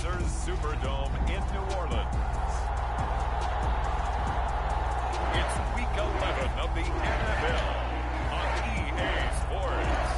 Caesars Superdome in New Orleans. It's Week 11 of the NFL on EA Sports.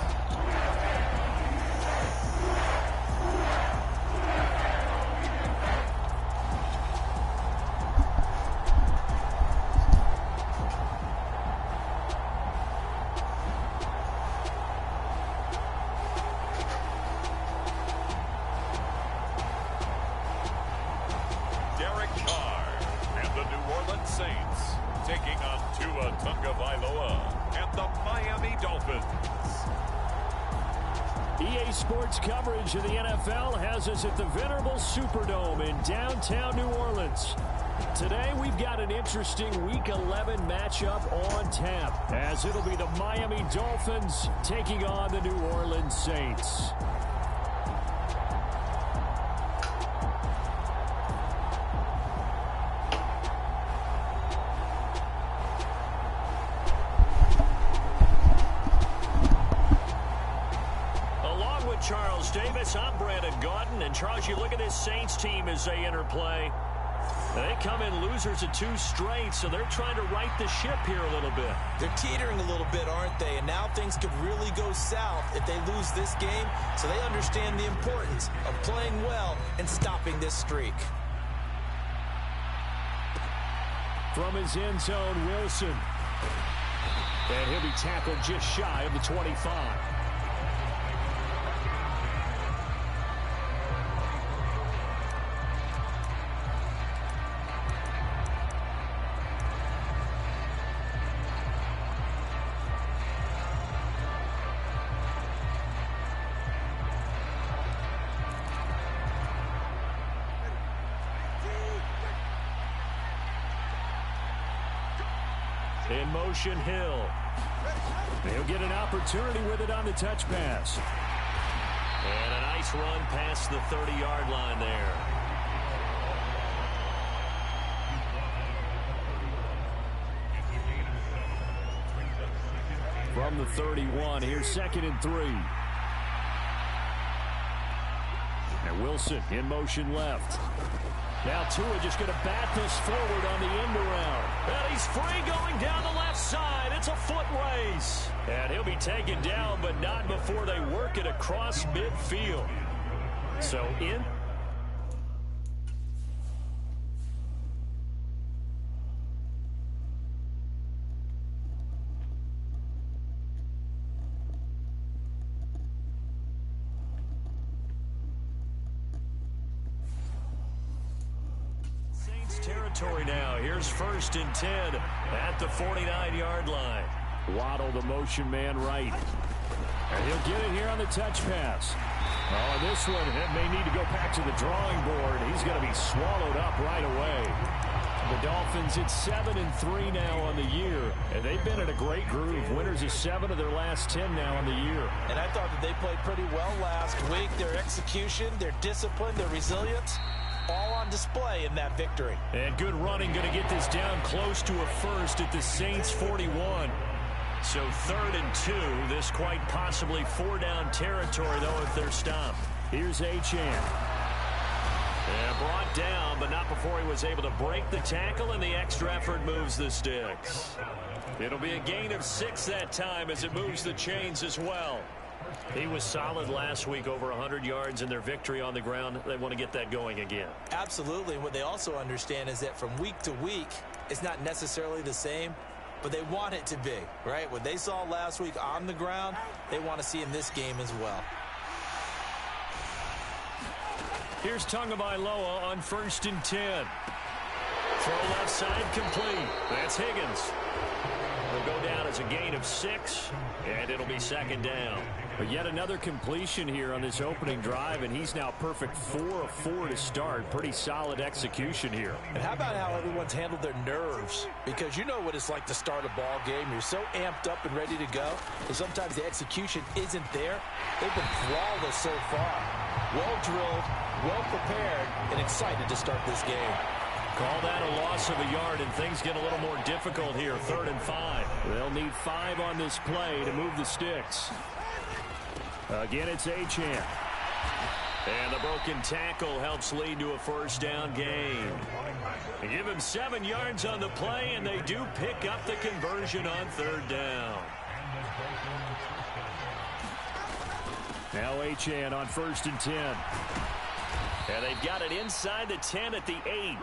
EA Sports coverage of the NFL has us at the venerable Superdome in downtown New Orleans. Today we've got an interesting Week 11 matchup on tap, as it'll be the Miami Dolphins taking on the New Orleans Saints. And Charles, you look at this Saints team as they interplay. They come in losers of 2 straight, so they're trying to right the ship here a little bit. They're teetering a little bit, aren't they? And now things could really go south if they lose this game, so they understand the importance of playing well and stopping this streak. From his end zone, Wilson. And he'll be tackled just shy of the 25. In motion, Hill. He'll get an opportunity with it on the touch pass. And a nice run past the 30-yard line there. From the 31, here's 2nd and 3. And Wilson in motion left. Now Tua just going to bat this forward on the end around. And he's free going down the left side. It's a foot race. And he'll be taken down, but not before they work it across midfield. So in. Territory now. Here's 1st and 10 at the 49-yard line. Waddle, the motion man right. And he'll get it here on the touch pass. Oh, and this one may need to go back to the drawing board. He's going to be swallowed up right away. The Dolphins, it's 7-3 now on the year, and they've been in a great groove. Winners of 7 of their last 10 now on the year. And I thought that they played pretty well last week. Their execution, their discipline, their resilience, all on display in that victory. And good running, going to get this down close to a first at the Saints 41. So 3rd and 2. This quite possibly 4-down territory, though, if they're stopped. Here's Achane. And brought down, but not before he was able to break the tackle, and the extra effort moves the sticks. It'll be a gain of 6 that time as it moves the chains as well. He was solid last week, over 100 yards in their victory on the ground. They want to get that going again. Absolutely. What they also understand is that from week to week, it's not necessarily the same, but they want it to be, right? What they saw last week on the ground, they want to see in this game as well. Here's Tagovailoa on 1st and 10. Throw left side complete. That's Higgins. Will go down as a gain of 6, and it'll be 2nd down. But yet another completion here on this opening drive, and he's now perfect 4 of 4 to start. Pretty solid execution here. And how about how everyone's handled their nerves? Because you know what it's like to start a ball game. You're so amped up and ready to go, and sometimes the execution isn't there. They've been flawless so far. Well drilled, well prepared, and excited to start this game. Call that a loss of a yard, and things get a little more difficult here. 3rd and 5. They'll need 5 on this play to move the sticks. Again, it's Achane. And the broken tackle helps lead to a first down gain. They give him 7 yards on the play, and they do pick up the conversion on third down. Now Achane on 1st and 10. And they've got it inside the 10 at the 8.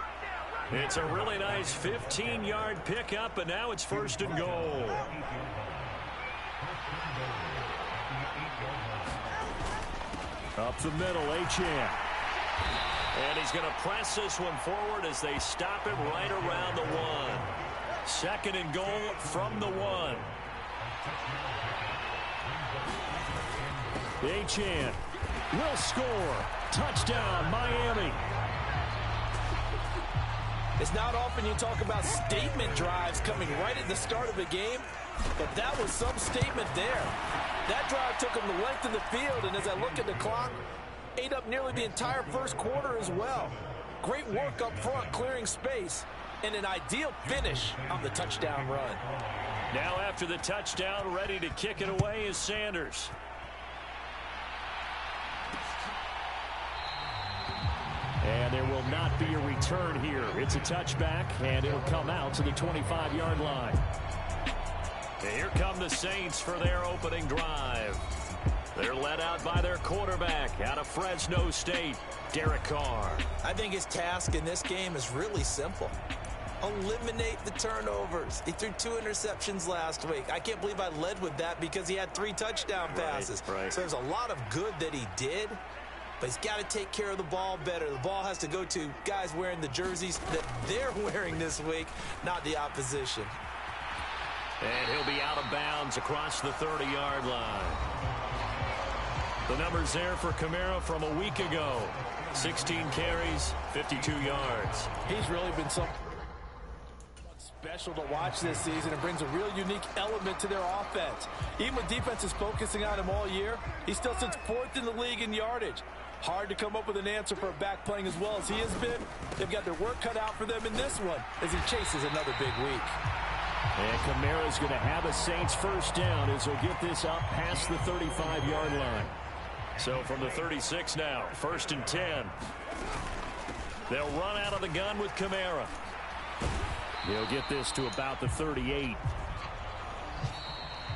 It's a really nice 15-yard pickup, and now it's 1st and goal. Up the middle, Achane. And he's going to press this one forward as they stop him right around the 1. 2nd and goal from the 1. Achane will score. Touchdown, Miami. It's not often you talk about statement drives coming right at the start of a game, but that was some statement there. That drive took them the length of the field, and as I look at the clock, ate up nearly the entire first quarter as well. Great work up front, clearing space, and an ideal finish on the touchdown run. Now after the touchdown, ready to kick it away is Sanders. And there will not be a return here. It's a touchback, and it'll come out to the 25-yard line. And here come the Saints for their opening drive. They're led out by their quarterback out of Fresno State, Derek Carr. I think his task in this game is really simple. Eliminate the turnovers. He threw 2 interceptions last week. I can't believe I led with that because he had 3 touchdown passes. Right. So there's a lot of good that he did, but he's got to take care of the ball better. The ball has to go to guys wearing the jerseys that they're wearing this week, not the opposition. And he'll be out of bounds across the 30-yard line. The numbers there for Kamara from a week ago. 16 carries, 52 yards. He's really been something special to watch this season and brings a real unique element to their offense. Even with defenses focusing on him all year, he still sits 4th in the league in yardage. Hard to come up with an answer for a back playing as well as he has been. They've got their work cut out for them in this one as he chases another big week. And Kamara's going to have a Saints first down as he'll get this up past the 35-yard line. So from the 36 now, 1st and 10. They'll run out of the gun with Kamara. He'll get this to about the 38.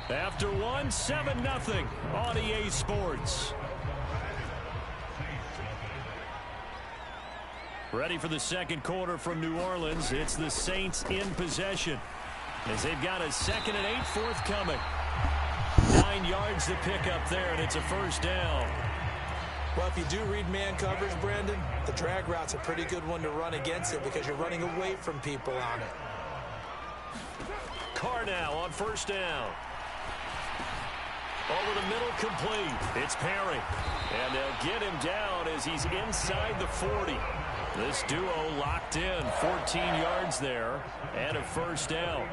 After one, 7-0 on EA Sports. Ready for the second quarter from New Orleans. It's the Saints in possession as they've got a 2nd and 8 forthcoming. 9 yards to pick up there, and it's a first down. Well, if you do read man coverage, Brandon, the drag route's a pretty good one to run against it because you're running away from people on it. Carr now on first down. Over the middle, complete. It's Perry. And they'll get him down as he's inside the 40. This duo locked in. 14 yards there and a first down.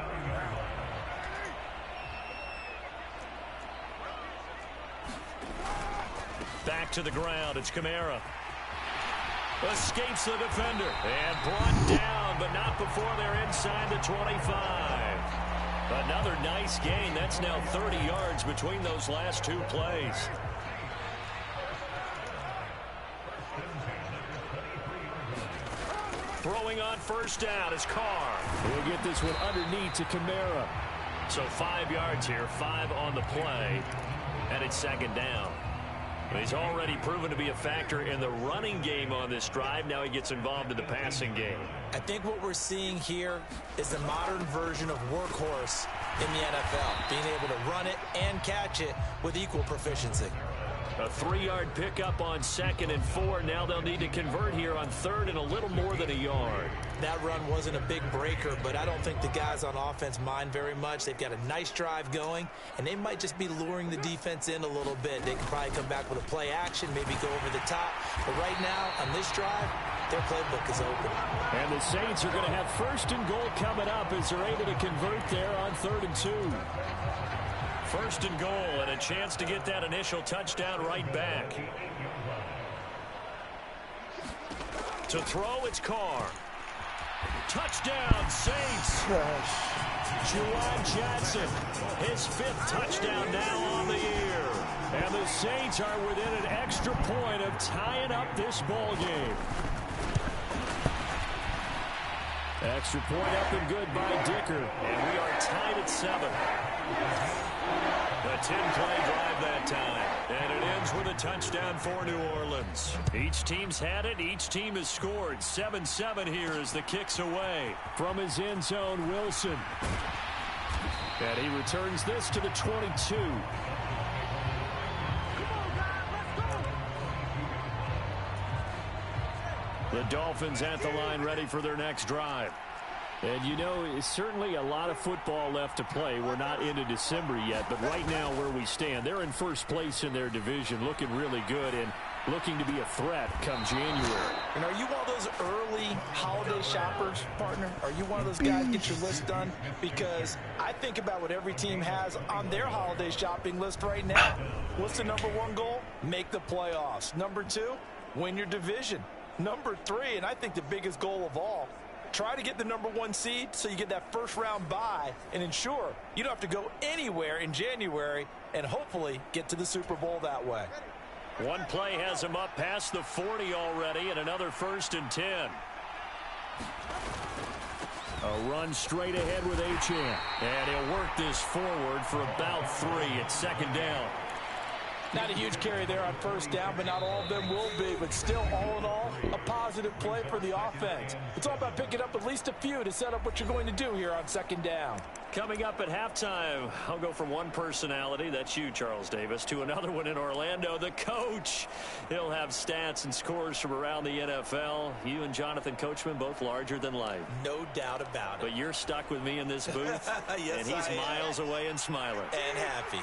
Back to the ground. It's Kamara. Escapes the defender and brought down, but not before they're inside the 25. Another nice gain. That's now 30 yards between those last 2 plays. Throwing on first down is Carr. We'll get this one underneath to Kamara. So 5 yards here, 5 on the play, and it's 2nd down. He's already proven to be a factor in the running game on this drive. Now he gets involved in the passing game. I think what we're seeing here is the modern version of workhorse in the NFL, being able to run it and catch it with equal proficiency. A 3-yard pickup on 2nd and 4. Now they'll need to convert here on 3rd and a little more than a yard. That run wasn't a big breaker, but I don't think the guys on offense mind very much. They've got a nice drive going, and they might just be luring the defense in a little bit. They can probably come back with a play action, maybe go over the top. But right now, on this drive, their playbook is open. And the Saints are going to have 1st and goal coming up as they're able to convert there on 3rd and 2. 1st and goal, and a chance to get that initial touchdown right back. To throw, it's Carr. Touchdown, Saints. Juwan Johnson, his 5th touchdown now on the year. And the Saints are within an extra point of tying up this ball game. Extra point up and good by Dicker. And we are tied at 7. A 10-play drive that time. And it ends with a touchdown for New Orleans. Each team's had it. Each team has scored. 7-7 here as the kick's away. From his end zone, Wilson. And he returns this to the 22. The Dolphins at the line ready for their next drive. And, you know, it's certainly a lot of football left to play. We're not into December yet, but right now where we stand, they're in first place in their division, looking really good and looking to be a threat come January. And are you one of those early holiday shoppers, partner? Are you one of those guys get your list done? Because I think about what every team has on their holiday shopping list right now. What's the number 1 goal? Make the playoffs. Number 2, win your division. Number 3, and I think the biggest goal of all, try to get the number 1 seed so you get that first-round bye and ensure you don't have to go anywhere in January and hopefully get to the Super Bowl that way. One play has him up past the 40 already, and another 1st and 10. A run straight ahead with Achane. And he'll work this forward for about 3 at 2nd down. Not a huge carry there on 1st down, but not all of them will be. But still, all in all, a positive play for the offense. It's all about picking up at least a few to set up what you're going to do here on 2nd down. Coming up at halftime, I'll go from one personality, that's you, Charles Davis, to another one in Orlando, the coach. He'll have stats and scores from around the NFL. You and Jonathan Coachman both larger than life. No doubt about it. But you're stuck with me in this booth, yes, and he's miles away and smiling. And happy.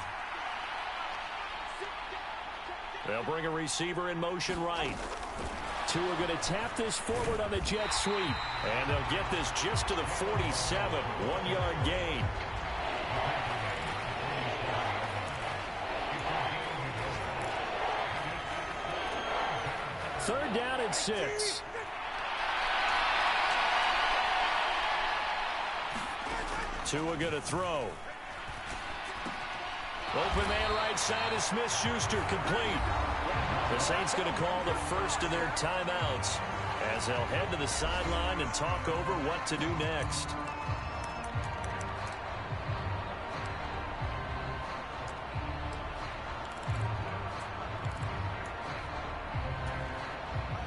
They'll bring a receiver in motion right. Tua going to tap this forward on the jet sweep. And they'll get this just to the 47. 1-yard gain. Third down and 6. Tua going to throw. Open man right side is Smith-Schuster, complete. The Saints going to call the first of their timeouts as they'll head to the sideline and talk over what to do next.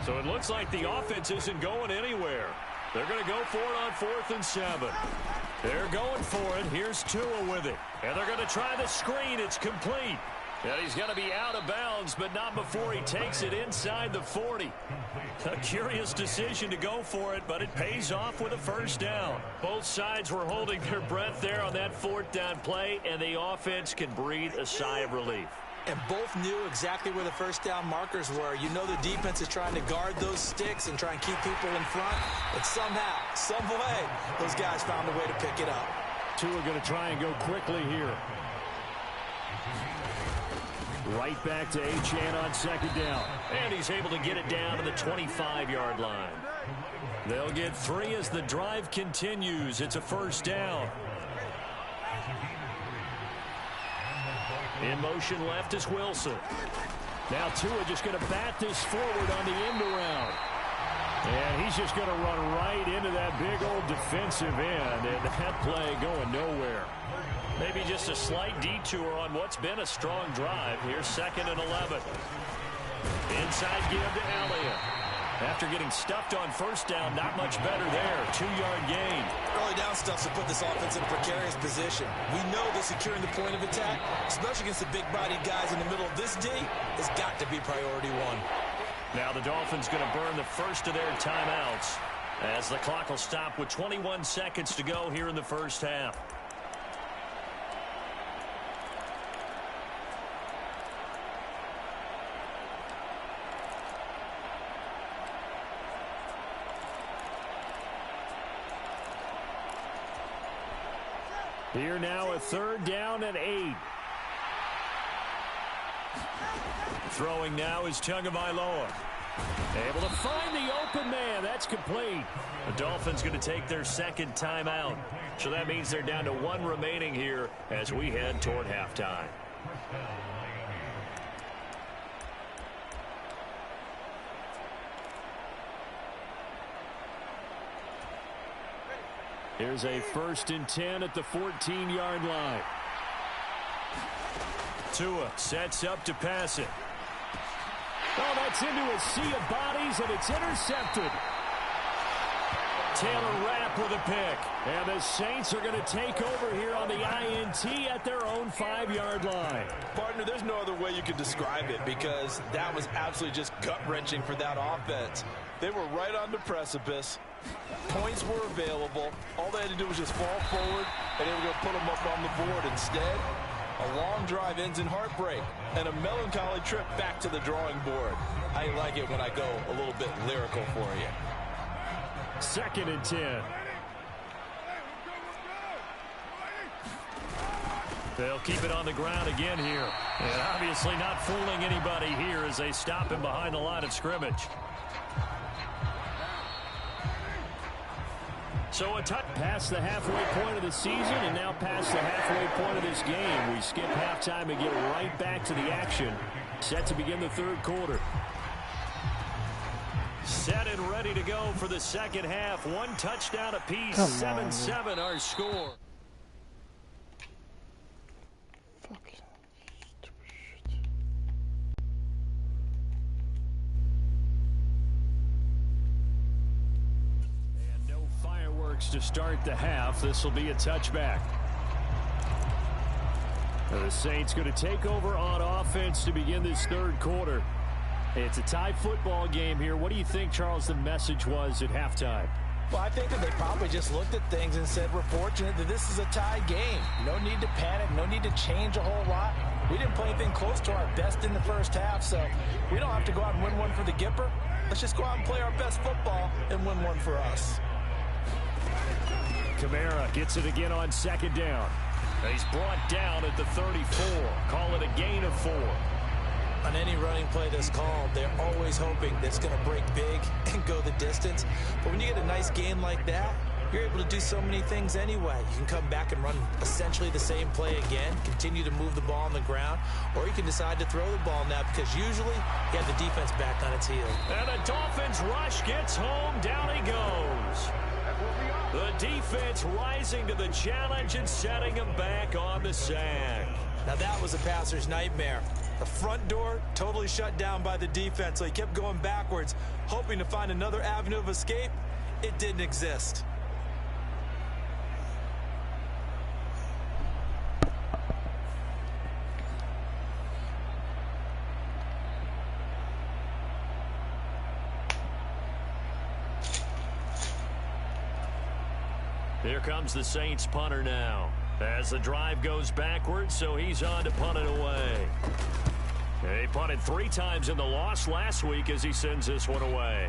So it looks like the offense isn't going anywhere. They're going to go for it on 4th and 7. They're going for it. Here's Tua with it. And they're going to try the screen. It's complete. And he's going to be out of bounds, but not before he takes it inside the 40. A curious decision to go for it, but it pays off with a 1st down. Both sides were holding their breath there on that 4th down play, and the offense can breathe a sigh of relief. And both knew exactly where the 1st down markers were. You know the defense is trying to guard those sticks and try and keep people in front. But somehow, some way, those guys found a way to pick it up. Tua going to try and go quickly here. Right back to Achane on 2nd down. And he's able to get it down to the 25-yard line. They'll get 3 as the drive continues. It's a 1st down. In motion left is Wilson. Now Tua just going to bat this forward on the end around. And he's just going to run right into that big old defensive end. And that play going nowhere. Maybe just a slight detour on what's been a strong drive. Here's 2nd and 11. Inside give to Elliott. After getting stuffed on 1st down, not much better there. 2-yard gain. Early down stuff to put this offense in a precarious position. We know that securing the point of attack, especially against the big-bodied guys in the middle of this D, has got to be priority 1. Now the Dolphins going to burn the first of their timeouts as the clock will stop with 21 seconds to go here in the 1st half. Here now a 3rd down and 8. Throwing now is Tagovailoa. Able to find the open man. That's complete. The Dolphins going to take their 2nd timeout. So that means they're down to 1 remaining here as we head toward halftime. Here's a 1st and 10 at the 14-yard line. Tua sets up to pass it. Oh, that's into a sea of bodies, and it's intercepted. Taylor Rapp with a pick. And the Saints are going to take over here on the INT at their own 5-yard line. Partner, there's no other way you could describe it because that was absolutely just gut-wrenching for that offense. They were right on the precipice. Points were available. All they had to do was just fall forward, and they were going to put them up on the board. Instead, a long drive ends in heartbreak and a melancholy trip back to the drawing board. I like it when I go a little bit lyrical for you. 2nd and 10. They'll keep it on the ground again here. And obviously not fooling anybody here as they stop him behind the line of scrimmage. So a touch past the halfway point of the season and now past the halfway point of this game. We skip halftime and get right back to the action. Set to begin the 3rd quarter. Set and ready to go for the 2nd half. 1 touchdown apiece. 7-7 our score. To start the half. This will be a touchback. The Saints going to take over on offense to begin this 3rd quarter. It's a tie football game here. What do you think, Charles, the message was at halftime? Well, I think that they probably just looked at things and said, we're fortunate that this is a tie game. No need to panic. No need to change a whole lot. We didn't play anything close to our best in the 1st half, so we don't have to go out and win one for the Gipper. Let's just go out and play our best football and win one for us. Kamara gets it again on 2nd down. He's brought down at the 34. Call it a gain of 4. On any running play that's called, they're always hoping that it's going to break big and go the distance. But when you get a nice game like that, you're able to do so many things anyway. You can come back and run essentially the same play again, continue to move the ball on the ground, or you can decide to throw the ball now because usually you have the defense back on its heels. And the Dolphins rush gets home. Down he goes. The defense rising to the challenge and setting him back on the sack. Now that was a passer's nightmare. The front door totally shut down by the defense, so he kept going backwards, hoping to find another avenue of escape. It didn't exist. Here comes the Saints punter now. As the drive goes backwards, so he's on to punt it away. He punted 3 times in the loss last week as he sends this one away.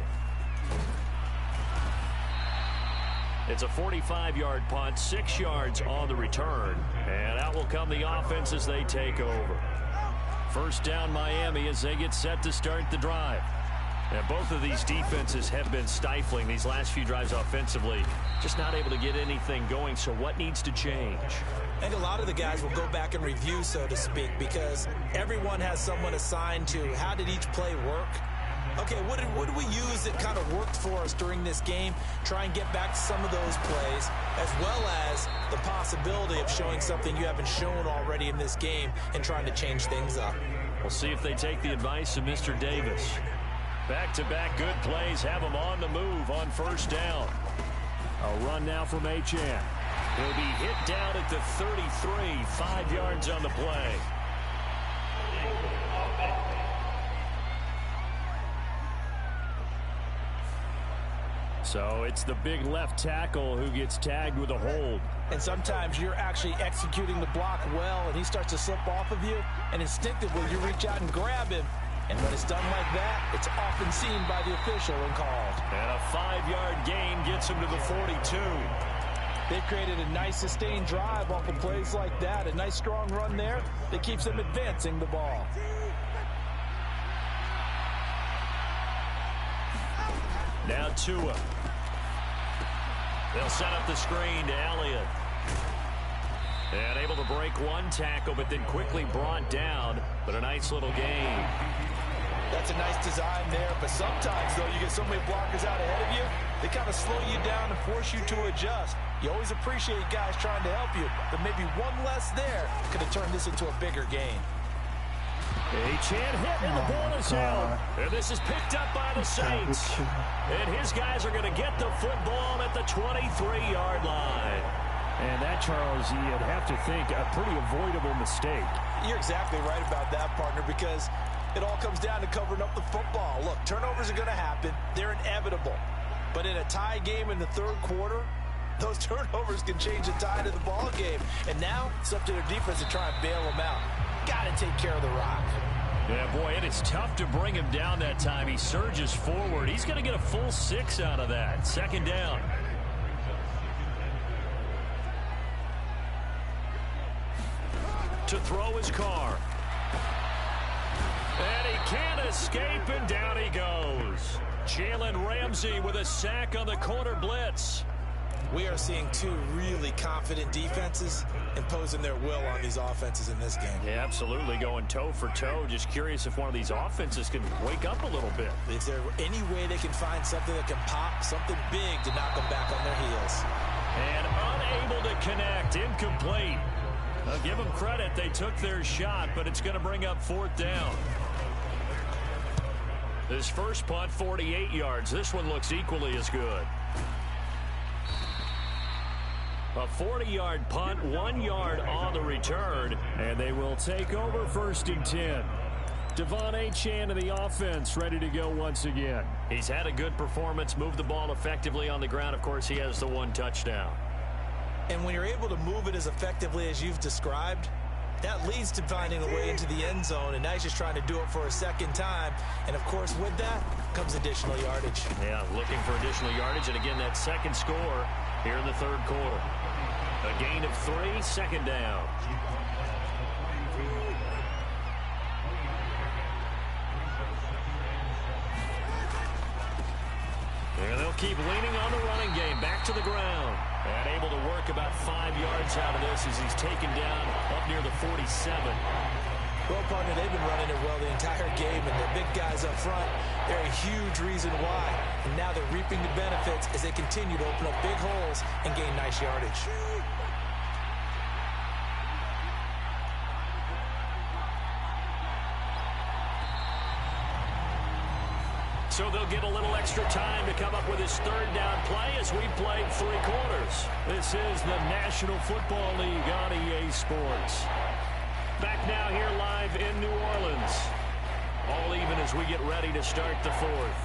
It's a 45-yard punt, 6 yards on the return. And out will come the offense as they take over. 1st down Miami as they get set to start the drive. And both of these defenses have been stifling these last few drives offensively. Just not able to get anything going, so what needs to change? I think a lot of the guys will go back and review, so to speak, because everyone has someone assigned to how did each play work. Okay, what did we use that kind of worked for us during this game? Try and get back to some of those plays, as well as the possibility of showing something you haven't shown already in this game and trying to change things up. We'll see if they take the advice of Mr. Davis. Back-to-back good plays have him on the move on 1st down. A run now from Achane. He'll be hit down at the 33, 5 yards on the play. So it's the big left tackle who gets tagged with a hold. And sometimes you're actually executing the block well, and he starts to slip off of you, and instinctively you reach out and grab him. And when it's done like that, it's often seen by the official and called. And a 5-yard gain gets him to the 42. They've created a nice sustained drive off of plays like that. A nice strong run there that keeps them advancing the ball. Now Tua. They'll set up the screen to Elliott. And able to break one tackle, but then quickly brought down. But a nice little gain. That's a nice design there, but sometimes, though, you get so many blockers out ahead of you, they kind of slow you down and force you to adjust. You always appreciate guys trying to help you, but maybe one less there could have turned this into a bigger game. Achane hit, and the ball is held. And this is picked up by the Saints. And his guys are going to get the football at the 23-yard line. And that, Charles, you'd have to think a pretty avoidable mistake. You're exactly right about that, partner, because it all comes down to covering up the football. Look, turnovers are going to happen. They're inevitable. But in a tie game in the third quarter, those turnovers can change the tide of the ball game. And now it's up to their defense to try and bail them out. Got to take care of the rock. Yeah, boy, it is tough to bring him down that time. He surges forward. He's going to get a full 6 out of that. Second down. To throw his car. And he can't escape, and down he goes. Jalen Ramsey with a sack on the corner blitz. We are seeing two really confident defenses imposing their will on these offenses in this game. Yeah, absolutely, going toe for toe. Just curious if one of these offenses can wake up a little bit. Is there any way they can find something that can pop, something big to knock them back on their heels? And unable to connect, incomplete. I'll give them credit, they took their shot, but it's going to bring up fourth down. This first punt, 48 yards. This one looks equally as good. A 40-yard punt, 1 yard on the return, and they will take over first and 10. Devon Achane of the offense ready to go once again. He's had a good performance, moved the ball effectively on the ground. Of course, he has the 1 touchdown. And when you're able to move it as effectively as you've described, that leads to finding a way into the end zone, and now he's just trying to do it for a second time. And, of course, with that comes additional yardage. Yeah, looking for additional yardage, and again, that second score here in the third quarter. A gain of 3, second down. And they'll keep leaning on the running game, back to the ground. And able to work about 5 yards out of this as he's taken down up near the 47. Well, partner, they've been running it well the entire game, and the big guys up front, they're a huge reason why. And now they're reaping the benefits as they continue to open up big holes and gain nice yardage. So they'll get a little extra time to come up with his third down play as we played 3 quarters. This is the National Football League on EA Sports. Back now here live in New Orleans. All even as we get ready to start the fourth.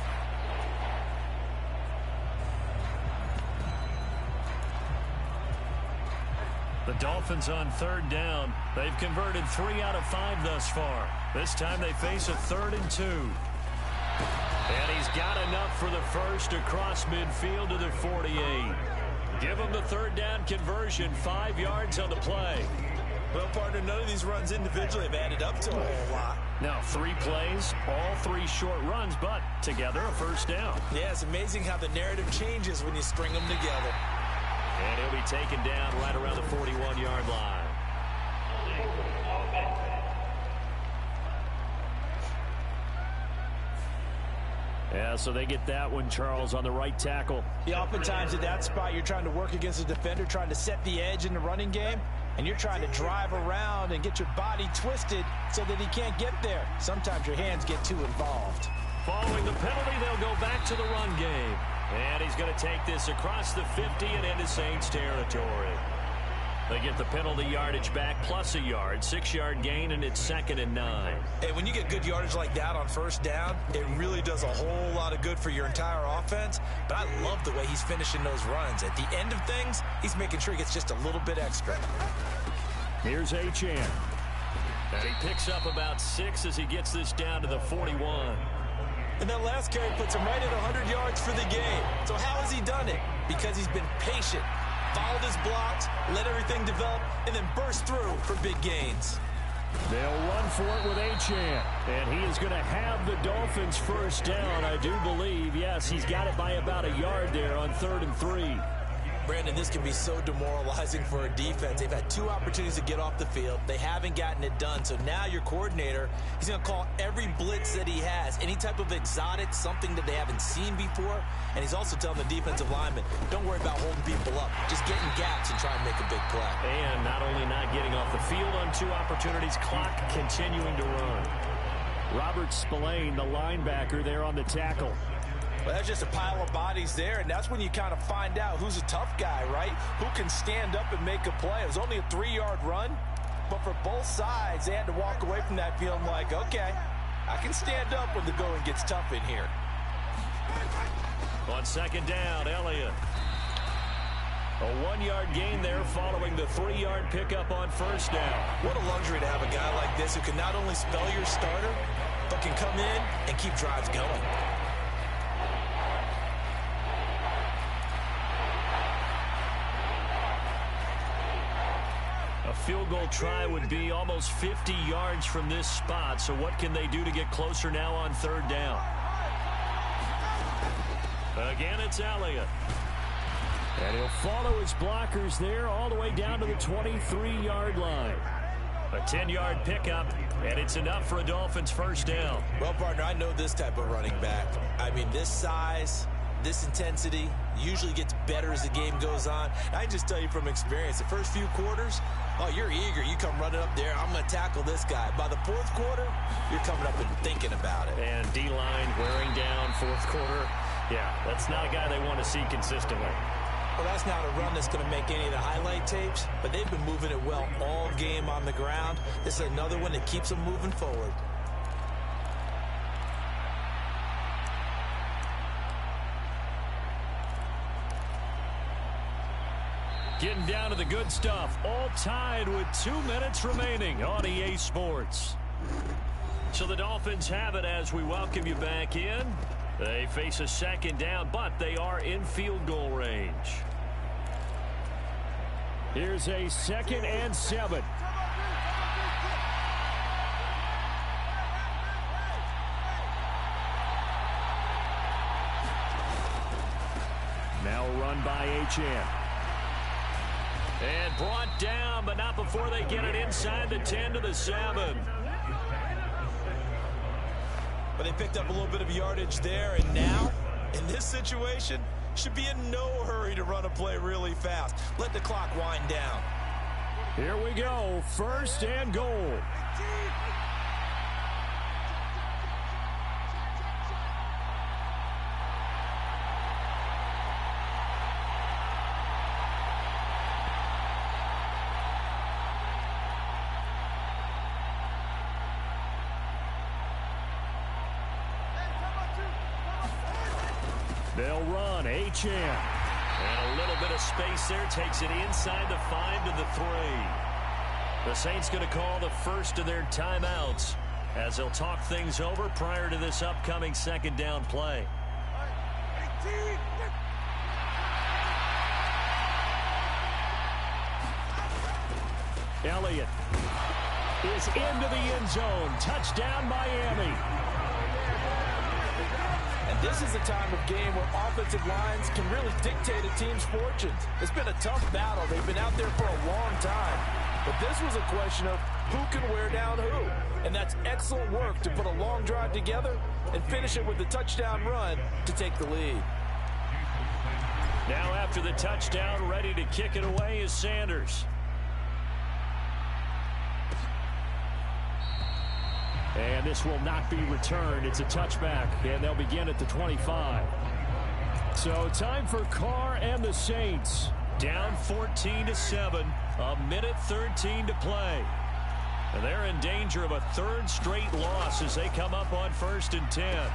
The Dolphins on third down. They've converted 3 out of 5 thus far. This time they face a 3rd and 2. And he's got enough for the first across midfield to the 48. Give him the third down conversion, 5 yards on the play. Well, partner, none of these runs individually have added up to a whole lot. Now 3 plays, all 3 short runs, but together a first down. Yeah, it's amazing how the narrative changes when you string them together. And he'll be taken down right around the 41-yard line. Yeah, so they get that one, Charles, on the right tackle. Yeah, oftentimes at that spot, you're trying to work against a defender, trying to set the edge in the running game, and you're trying to drive around and get your body twisted so that he can't get there. Sometimes your hands get too involved. Following the penalty, they'll go back to the run game. And he's going to take this across the 50 and into Saints territory. They get the penalty yardage back plus a yard, 6-yard gain, and it's 2nd and 9. Hey, when you get good yardage like that on first down, it really does a whole lot of good for your entire offense. But I love the way he's finishing those runs. At the end of things, he's making sure he gets just a little bit extra. Here's Achane. And he picks up about 6 as he gets this down to the 41. And that last carry puts him right at 100 yards for the game. So how has he done it? Because he's been patient, followed his blocks, let everything develop, and then burst through for big gains. They'll run for it with Achane. And he is going to have the Dolphins first down, I do believe. Yes, he's got it by about a yard there on 3rd and 3. Brandon, this can be so demoralizing for a defense. They've had 2 opportunities to get off the field. They haven't gotten it done. So now your coordinator, he's going to call every blitz that he has, any type of exotic, something that they haven't seen before. And he's also telling the defensive lineman, don't worry about holding people up. Just get in gaps and try and make a big play. And not only not getting off the field on 2 opportunities, clock continuing to run. Robert Spillane, the linebacker, there on the tackle. Well, that's just a pile of bodies there, and that's when you kind of find out who's a tough guy, right? Who can stand up and make a play. It was only a 3-yard run, but for both sides, they had to walk away from that feeling like, okay, I can stand up when the going gets tough in here. On second down, Elliott. A 1-yard gain there following the 3-yard pickup on first down. What a luxury to have a guy like this who can not only spell your starter, but can come in and keep drives going. A field goal try would be almost 50 yards from this spot. So what can they do to get closer now on third down? Again, it's Elliott. And he'll follow his blockers there all the way down to the 23-yard line. A 10-yard pickup, and it's enough for a Dolphins first down. Well, partner, I know this type of running back. I mean, this size, this intensity usually gets better as the game goes on. I can just tell you from experience, the first few quarters, oh, you're eager. You come running up there, I'm going to tackle this guy. By the 4th quarter, you're coming up and thinking about it. And D-line wearing down 4th quarter. Yeah, that's not a guy they want to see consistently. Well, that's not a run that's going to make any of the highlight tapes, but they've been moving it well all game on the ground. This is another one that keeps them moving forward. Getting down to the good stuff. All tied with 2 minutes remaining on EA Sports. So the Dolphins have it as we welcome you back in. They face a second down, but they are in field goal range. Here's a 2nd and 7. Now run by Achane. And brought down, but not before they get it inside the 10 to the 7. But they picked up a little bit of yardage there, and now, in this situation, should be in no hurry to run a play really fast. Let the clock wind down. Here we go, 1st and goal. They'll run, Achane. And a little bit of space there. Takes it inside the 5 to the 3. The Saints going to call the first of their timeouts as they'll talk things over prior to this upcoming second down play. Elliott is into the end zone. Touchdown, Miami. And this is a time of game where offensive lines can really dictate a team's fortunes. It's been a tough battle. They've been out there for a long time. But this was a question of who can wear down who. And that's excellent work to put a long drive together and finish it with a touchdown run to take the lead. Now after the touchdown, ready to kick it away is Sanders. And this will not be returned. It's a touchback, and they'll begin at the 25. So time for Carr and the Saints. Down 14-7, a minute 13 to play. And they're in danger of a 3rd straight loss as they come up on 1st and 10.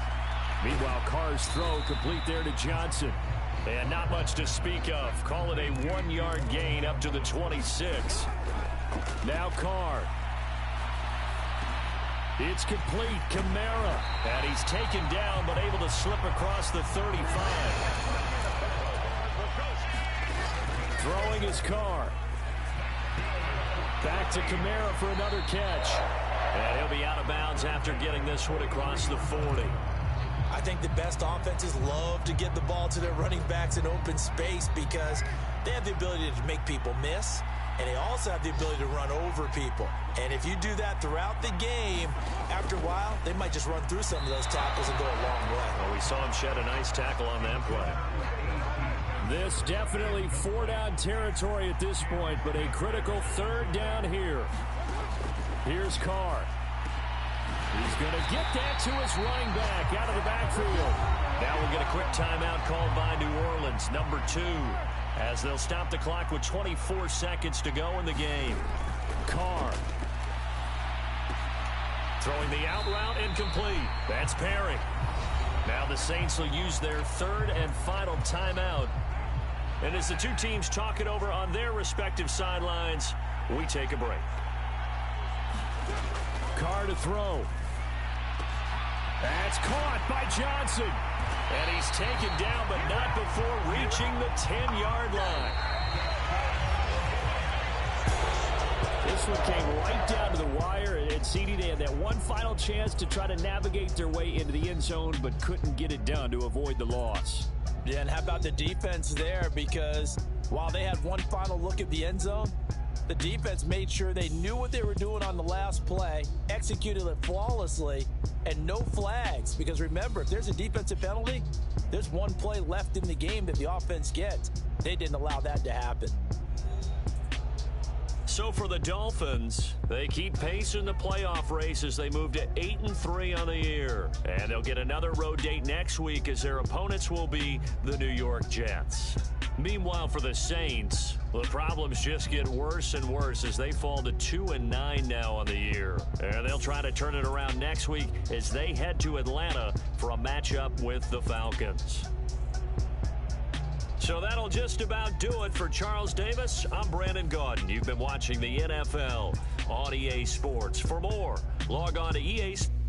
Meanwhile, Carr's throw complete there to Johnson. And not much to speak of. Call it a 1-yard gain up to the 26. Now Carr. It's complete. Kamara. And he's taken down, but able to slip across the 35. Throwing his Carr. Back to Kamara for another catch. And he'll be out of bounds after getting this one across the 40. I think the best offenses love to get the ball to their running backs in open space because they have the ability to make people miss, and they also have the ability to run over people. And if you do that throughout the game, after a while, they might just run through some of those tackles and go a long way. Well, we saw him shed a nice tackle on that play. This definitely 4-down territory at this point, but a critical 3rd down here. Here's Carr. He's going to get that to his running back out of the backfield. Now we'll get a quick timeout called by New Orleans, number 2, as they'll stop the clock with 24 seconds to go in the game. Carr. Throwing the out route incomplete. That's Perry. Now the Saints will use their 3rd and final timeout. And as the two teams talk it over on their respective sidelines, we take a break. Carr to throw. That's caught by Johnson. And he's taken down, but not before reaching the 10-yard line. This one came right down to the wire, and CD, they had that one final chance to try to navigate their way into the end zone, but couldn't get it done to avoid the loss. Yeah, and how about the defense there? Because while they had one final look at the end zone, the defense made sure they knew what they were doing on the last play, executed it flawlessly, and no flags. Because remember, if there's a defensive penalty, there's one play left in the game that the offense gets. They didn't allow that to happen. So for the Dolphins, they keep pace in the playoff race as they move to 8-3 on the year. And they'll get another road date next week as their opponents will be the New York Jets. Meanwhile, for the Saints, the problems just get worse and worse as they fall to 2-9 now on the year. And they'll try to turn it around next week as they head to Atlanta for a matchup with the Falcons. So that'll just about do it for Charles Davis. I'm Brandon Gaudin. You've been watching the NFL on EA Sports. For more, log on to EA Sports.